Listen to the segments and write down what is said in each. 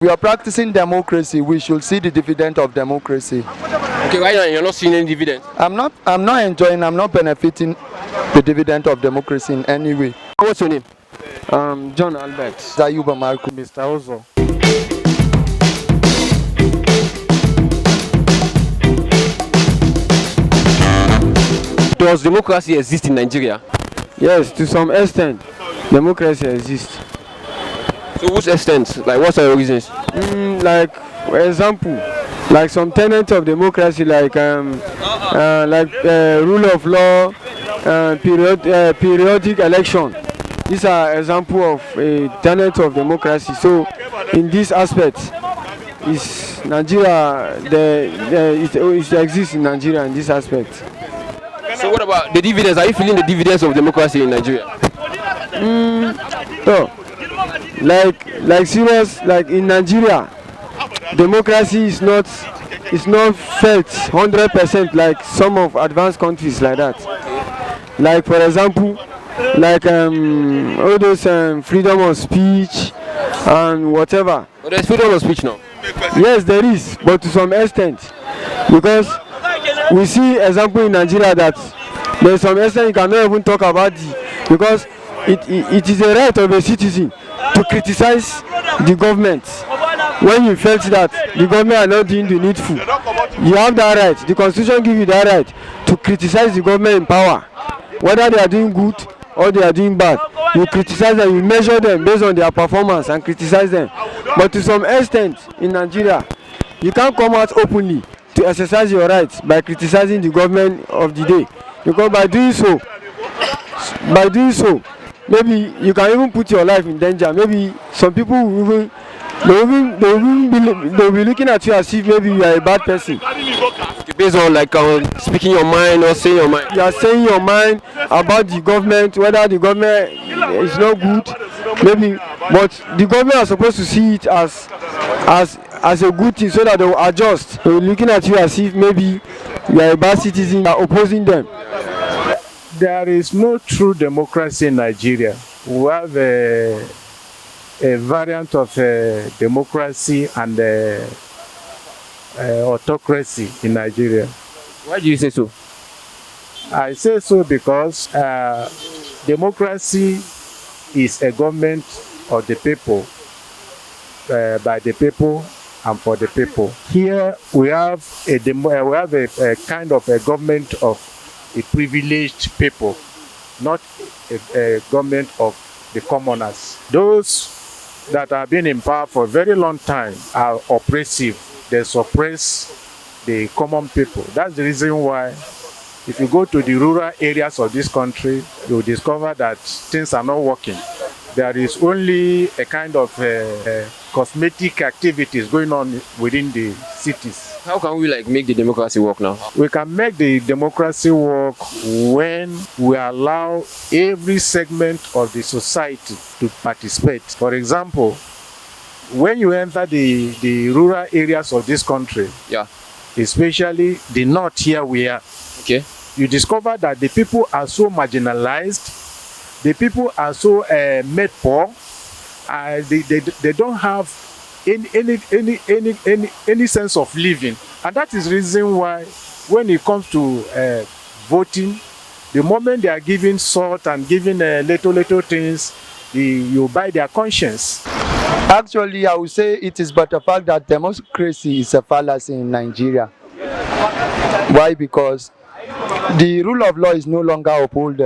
We are practicing democracy. We should see the dividend of democracy. Okay, right now you're not seeing any dividend. I'm not enjoying. I'm not benefiting the dividend of democracy in any way. What's your name? John Albert. Zayuba Marco. Mr. Ozo. Does democracy exist in Nigeria? Yes, to some extent, democracy exists. To which extent? Like, what are your reasons? Like, for example, like some tenets of democracy, like rule of law, periodic election. These are examples of a tenet of democracy. So, in this aspect, is Nigeria it exists in Nigeria in this aspect. So what about the dividends? Are you feeling the dividends of democracy in Nigeria? No, like serious, like in Nigeria, democracy is not felt 100% like some of advanced countries like that. Like for example, like all those freedom of speech and whatever. But there's freedom of speech now. Yes, there is, but to some extent, because we see example in Nigeria that there's some extent you cannot even talk about because it is a right of a citizen to criticize the government. When you felt that the government are not doing the needful, you have that right. The constitution gives you that right to criticize the government in power, whether they are doing good or they are doing bad. You criticize them, you measure them based on their performance and criticize them. But to some extent in Nigeria, you can't come out openly to exercise your rights by criticizing the government of the day, because by doing so, maybe you can even put your life in danger. Maybe some people will be looking at you as if maybe you are a bad person. Okay, based on like speaking your mind or saying your mind. You are saying your mind about the government, whether the government is not good, maybe, but the government are supposed to see it as a good thing so that they will adjust. They will looking at you as if maybe you are a bad citizen, you are opposing them. There is no true democracy in Nigeria. We have a variant of democracy and autocracy in Nigeria. Why do you say so? I say so because democracy is a government of the people, by the people and for the people. Here we have a kind of a government of a privileged people, not a government of the commoners. Those that have been in power for a very long time are oppressive. They suppress the common people. That's the reason why if you go to the rural areas of this country, you'll discover that things are not working. There is only a kind of cosmetic activities going on within the cities. How can we like make the democracy work now? We can make the democracy work when we allow every segment of the society to participate. For example, when you enter the rural areas of this country, Yeah. especially the north here we are, Okay. you discover that the people are so marginalized, the people are so made poor, they don't have any sense of living. And that is the reason why when it comes to voting, the moment they are giving salt and giving little things, you buy their conscience. Actually, I would say it is but a fact that democracy is a fallacy in Nigeria. Why? Because the rule of law is no longer upheld.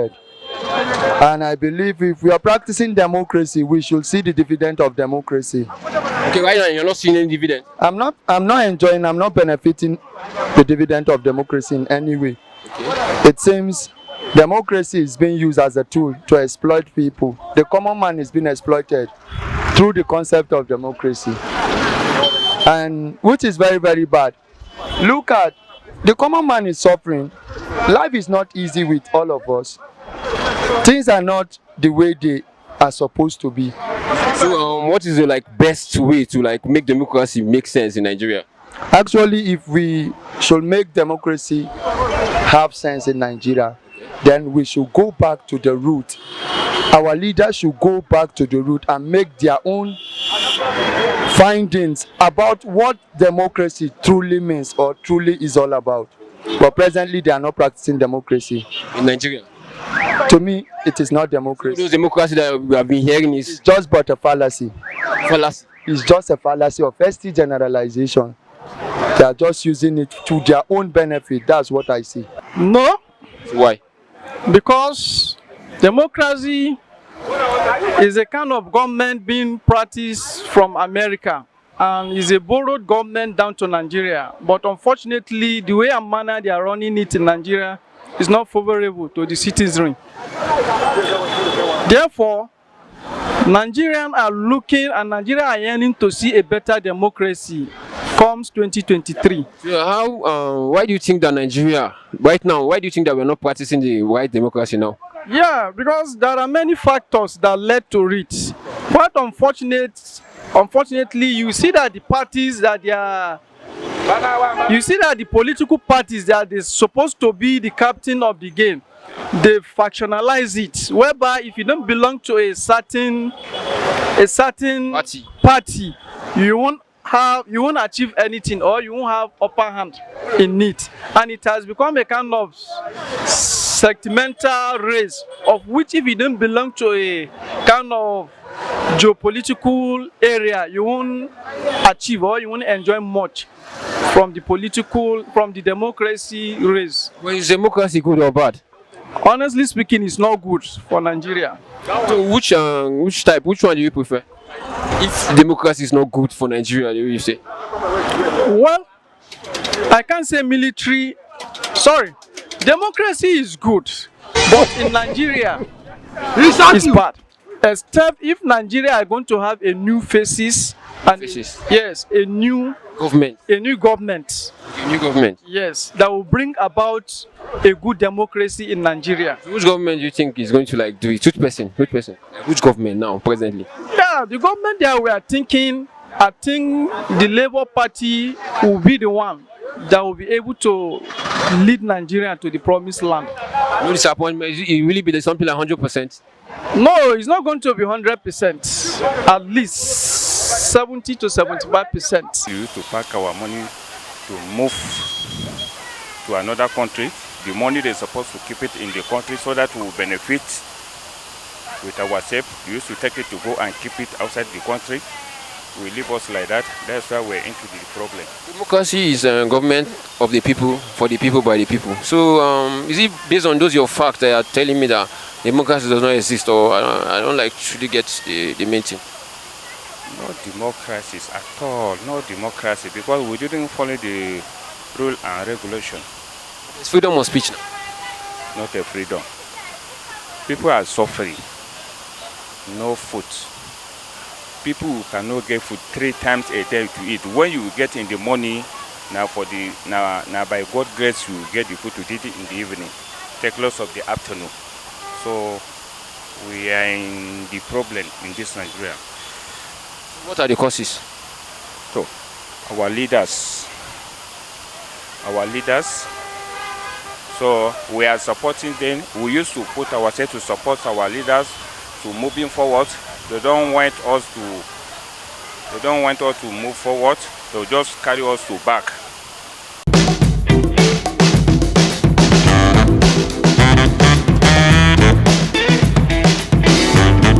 And I believe if we are practicing democracy, we should see the dividend of democracy. Okay, right now you're not seeing any dividend. I'm not enjoying, I'm not benefiting the dividend of democracy in any way. Okay. It seems democracy is being used as a tool to exploit people. The common man is being exploited through the concept of democracy, and which is very, very bad. Look at the common man is suffering. Life is not easy with all of us. Things are not the way they are supposed to be. So what is the like best way to like make democracy make sense in Nigeria? Actually, if we should make democracy have sense in Nigeria, then we should go back to the root. Our leaders should go back to the root and make their own findings about what democracy truly means or truly is all about. But presently, they are not practicing democracy. in Nigeria? To me, it is not So democracy. those democracy that we have been hearing is It's just but a fallacy. fallacy. It's just a fallacy of ST generalization. They are just using it to their own benefit. That's what I see. No, Why? because democracy is a kind of government being practiced from America and is a borrowed government down to Nigeria. But unfortunately, the way and manner they are running it in Nigeria is not favorable to the citizenry. Therefore, Nigerians are looking and Nigeria are yearning to see a better democracy comes 2023. So how? Why do you think that Nigeria right now? Why do you think that we're not practicing the right democracy now? Yeah, because there are many factors that led to it. Quite unfortunately, you see that the parties that they are, you see that the political parties that is supposed to be the captain of the game, they factionalize it. Whereby if you don't belong to a certain party, you won't achieve anything or you won't have upper hand in it, and it has become a kind of sentimental race of which if you don't belong to a kind of geopolitical area, you won't achieve or you won't enjoy much from the democracy race. Well, is democracy good or bad? Honestly speaking, it's not good for Nigeria. So which one do you prefer? If democracy is not good for Nigeria, you say? Well, I can't say military. Sorry, democracy is good, but in Nigeria, it's bad. Except if Nigeria are going to have a new faces and yes, a new Government. government. New government. Yes, that will bring about a good democracy in Nigeria. So which government do you think is going to like do it? Which person? Which person? Which government now, presently? Yeah, the government there we are thinking, I think the Labour Party will be the one that will be able to lead Nigeria to the promised land. No disappointment. It really be something like 100%. No, it's not going to be 100%. At least 70 to 75%. We used to pack our money to move to another country. The money they're supposed to keep it in the country so that we will benefit with ourselves. We used to take it to go and keep it outside the country. We leave us like that. That's why we're into the problem. Democracy is a government of the people, for the people, by the people. So is it based on those your facts that are telling me that democracy does not exist, or I don't like truly get the main thing? No democracies at all. No democracy because we didn't follow the rule and regulation. It's freedom of speech now. Not a freedom. People are suffering. No food. People who cannot get food 3 times a day to eat. When you get in the morning, now by God's grace you get the food to eat in the evening. Take loss of the afternoon. So we are in the problem in this Nigeria. What are the causes? So our leaders. So we are supporting them. We used to put ourselves to support our leaders to moving forward. They don't want us to move forward. They'll just carry us to back.